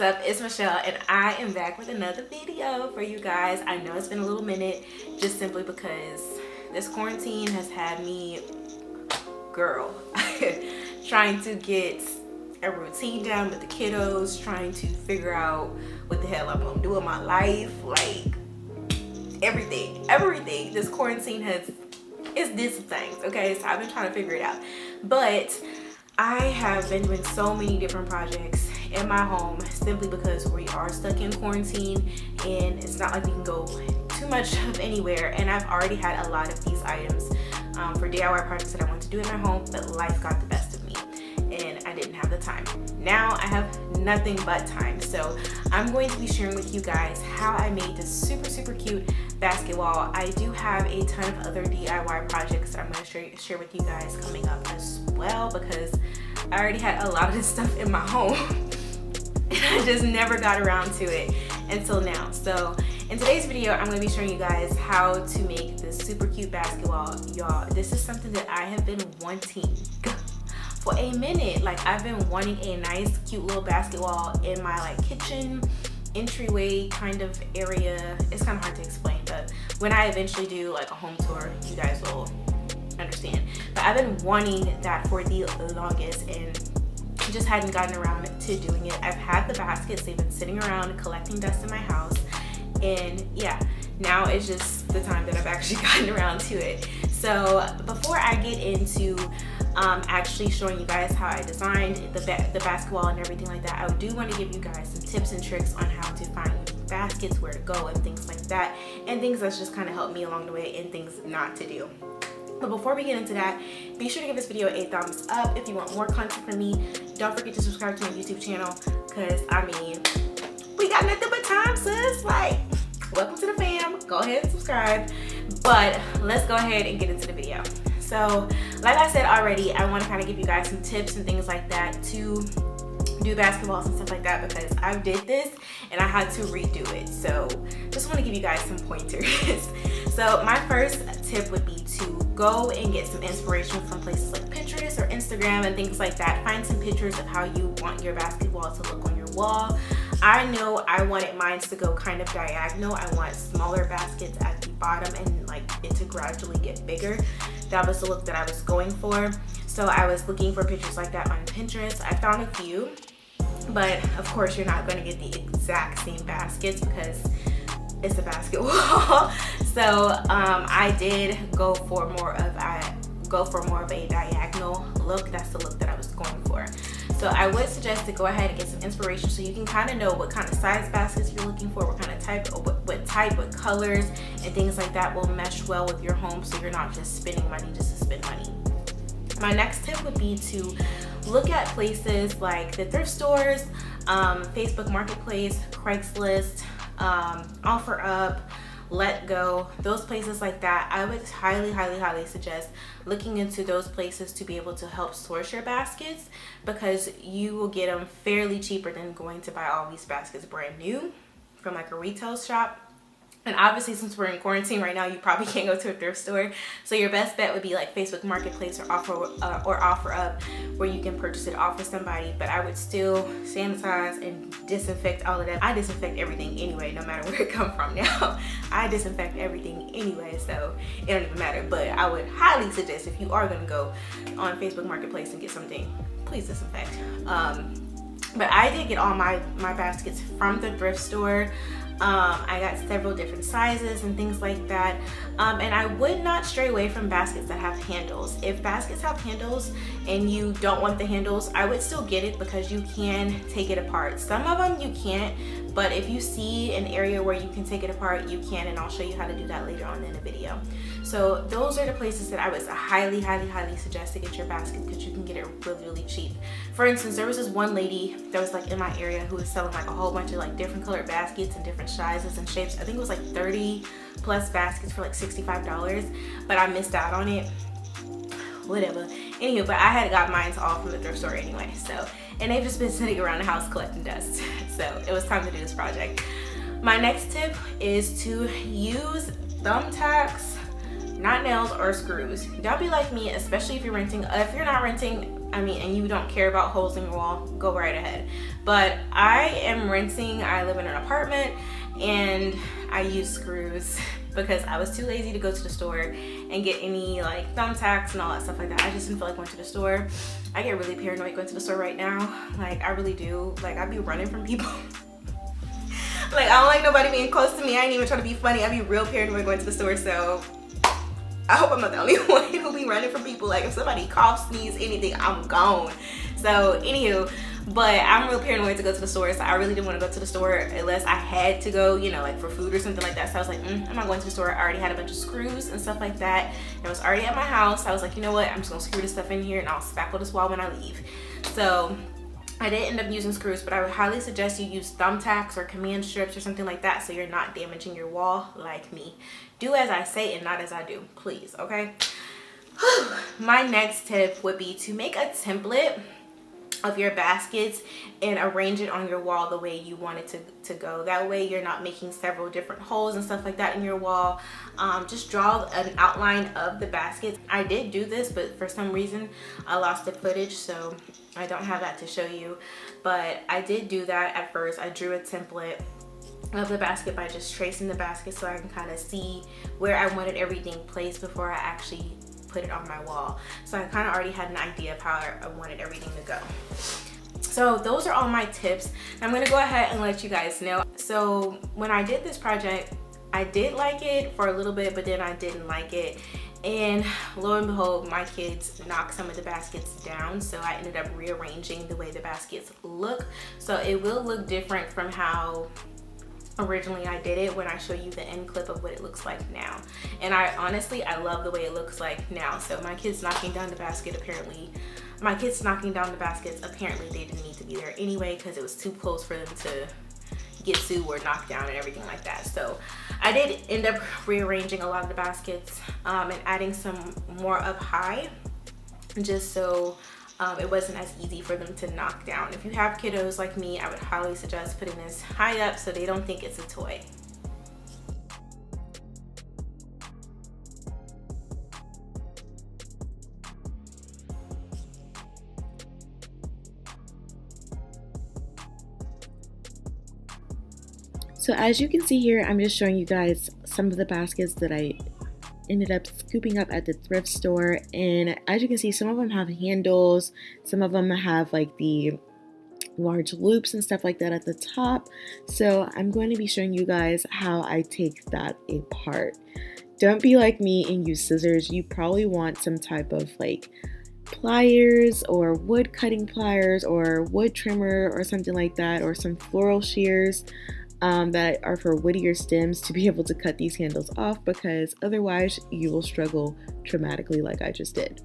up? It's Michelle and I am back with another video for you guys. I know it's been a little minute just simply because this quarantine has had me, girl, trying to get a routine down with the kiddos, trying to figure out what the hell I'm gonna do in my life, like everything. This quarantine it's did some things, okay? So I've been trying to figure it out. But I have been doing so many different projects in my home simply because we are stuck in quarantine and it's not like we can go too much of anywhere. And I've already had a lot of these items for DIY projects that I want to do in my home, but life got the best of me and I didn't have the time. Now I have nothing but time. So I'm going to be sharing with you guys how I made this super cute basket wall. I do have a ton of other DIY projects that I'm going to share with you guys coming up as well, because I already had a lot of this stuff in my home and I just never got around to it until now. So in today's video, I'm going to be showing you guys how to make this super cute basket wall. Y'all, this is something that I have been wanting for a minute. Like, I've been wanting a nice cute little basket wall in my like kitchen entryway kind of area. It's kind of hard to explain, but when I eventually do like a home tour, you guys will understand. But I've been wanting that for the longest and just hadn't gotten around to doing it. I've had the baskets, they've been sitting around collecting dust in my house, and yeah, now it's just the time that I've actually gotten around to it. So before I get into actually showing you guys how I designed the basket wall and everything like that, I do want to give you guys some tips and tricks on how to find baskets, where to go, and things like that, and things that's just kind of helped me along the way and things not to do. But before we get into that, be sure to give this video a thumbs up if you want more content from me. Don't forget to subscribe to my YouTube channel, because I mean, we got nothing but time, sis. Like, welcome to the fam. Go ahead and subscribe. But let's go ahead and get into the video. So like I said already, I want to kind of give you guys some tips and things like that to do basketballs and stuff like that, because I did this and I had to redo it. So just want to give you guys some pointers. So my first tip would be to go and get some inspiration from places like Pinterest or Instagram and things like that. Find some pictures of how you want your basketball to look on your wall. I know I wanted mine to go kind of diagonal. I want smaller baskets at the bottom and like it to gradually get bigger. That was the look that I was going for. So I was looking for pictures like that on Pinterest. I found a few, but of course you're not going to get the exact same baskets because it's a basket wall. So I did go for more of a diagonal look. That's the look that I was going for. So I would suggest to go ahead and get some inspiration so you can kind of know what kind of size baskets you're looking for, what kind of type, what colors and things like that will mesh well with your home, so you're not just spending money just to spend money. My next tip would be to look at places like the thrift stores, Facebook Marketplace, Craigslist, OfferUp, Let Go, those places like that. I would highly suggest looking into those places to be able to help source your baskets, because you will get them fairly cheaper than going to buy all these baskets brand new from like a retail shop. And obviously, since we're in quarantine right now, you probably can't go to a thrift store. So your best bet would be like Facebook Marketplace or OfferUp, where you can purchase it off of somebody. But I would still sanitize and disinfect all of that. I disinfect everything anyway, no matter where it comes from now. I disinfect everything anyway, so it don't even matter. But I would highly suggest, if you are gonna go on Facebook Marketplace and get something, please disinfect. But I did get all my baskets from the thrift store. I got several different sizes and things like that, and I would not stray away from baskets that have handles. If baskets have handles and you don't want the handles, I would still get it, because you can take it apart. Some of them you can't, but if you see an area where you can take it apart, you can, and I'll show you how to do that later on in the video. So those are the places that I would highly suggest to get your basket, because you can get it really cheap. For instance, there was this one lady that was like in my area who was selling like a whole bunch of like different colored baskets and different sizes and shapes. I think it was like 30 plus baskets for like $65, but I missed out on it. Whatever. Anywho, but I had got mine all from the thrift store anyway. So, and they've just been sitting around the house collecting dust. So it was time to do this project. My next tip is to use thumbtacks, not nails or screws. Don't be like me, especially if you're renting. If you're not renting, I mean, and you don't care about holes in your wall, go right ahead. But I am renting. I live in an apartment and I use screws because I was too lazy to go to the store and get any like thumbtacks and all that stuff like that. I just didn't feel like going to the store. I get really paranoid going to the store right now. Like, I really do. Like, I be running from people. Like, I don't like nobody being close to me. I ain't even trying to be funny. I be real paranoid going to the store, so I hope I'm not the only one who be running from people. Like, if somebody coughs, sneeze, anything, I'm gone. So, anywho, but I'm real paranoid to go to the store, so I really didn't want to go to the store unless I had to go, you know, like for food or something like that. So I was like, I'm not going to the store. I already had a bunch of screws and stuff like that. It was already at my house. I was like, you know what? I'm just gonna screw this stuff in here and I'll spackle this wall when I leave. So I did end up using screws, but I would highly suggest you use thumbtacks or command strips or something like that so you're not damaging your wall like me. Do as I say and not as I do, please, okay? My next tip would be to make a template of your baskets and arrange it on your wall the way you want it to go. That way you're not making several different holes and stuff like that in your wall. Just draw an outline of the baskets. I did do this, but for some reason I lost the footage, so I don't have that to show you. But I did do that at first. I drew a template of the basket by just tracing the basket so I can kind of see where I wanted everything placed before I actually put it on my wall. So I kind of already had an idea of how I wanted everything to go. So those are all my tips. I'm gonna go ahead and let you guys know. So when I did this project, I did like it for a little bit, but then I didn't like it. And lo and behold, my kids knocked some of the baskets down. So I ended up rearranging the way the baskets look. So it will look different from how originally I did it when I show you the end clip of what it looks like now. And I honestly love the way it looks like now. So my kids knocking down the baskets apparently they didn't need to be there anyway because it was too close for them to get to or knocked down and everything like that. So I did end up rearranging a lot of the baskets and adding some more up high just so it wasn't as easy for them to knock down. If you have kiddos like me, I would highly suggest putting this high up so they don't think it's a toy. So as you can see here, I'm just showing you guys some of the baskets that I ended up scooping up at the thrift store, and as you can see, some of them have handles, some of them have like the large loops and stuff like that at the top. So I'm going to be showing you guys how I take that apart. Don't be like me and use scissors. You probably want some type of like pliers or wood cutting pliers or wood trimmer or something like that, or some floral shears that are for woodier stems to be able to cut these handles off, because otherwise you will struggle dramatically like I just did.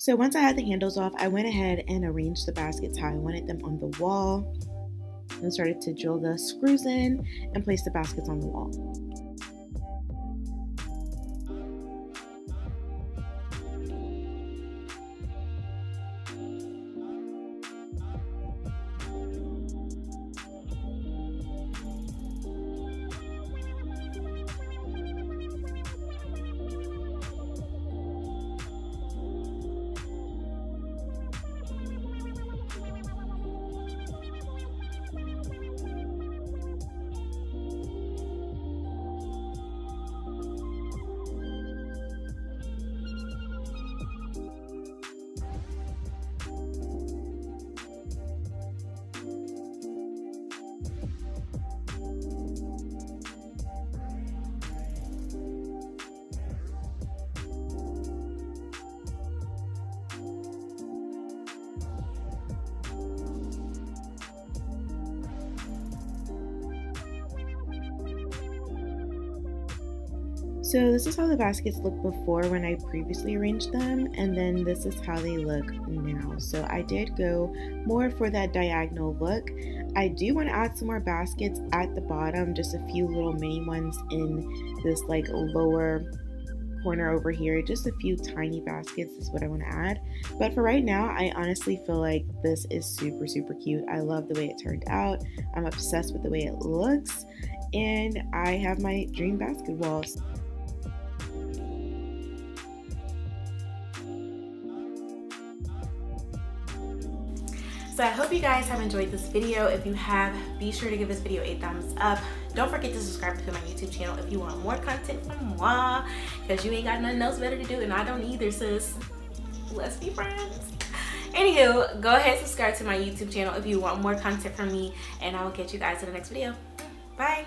So once I had the handles off, I went ahead and arranged the baskets how I wanted them on the wall and started to drill the screws in and place the baskets on the wall. So this is how the baskets looked before when I previously arranged them, and then this is how they look now. So I did go more for that diagonal look. I do want to add some more baskets at the bottom, just a few little mini ones in this like lower corner over here. Just a few tiny baskets is what I want to add. But for right now, I honestly feel like this is super, super cute. I love the way it turned out. I'm obsessed with the way it looks. And I have my dream basket walls. So I hope you guys have enjoyed this video. If you have, be sure to give this video a thumbs up. Don't forget to subscribe to my YouTube channel if you want more content from moi, because you ain't got nothing else better to do, and I don't either, sis. Let's be friends. Anywho, go ahead and subscribe to my YouTube channel if you want more content from me, and I will catch you guys in the next video. Bye.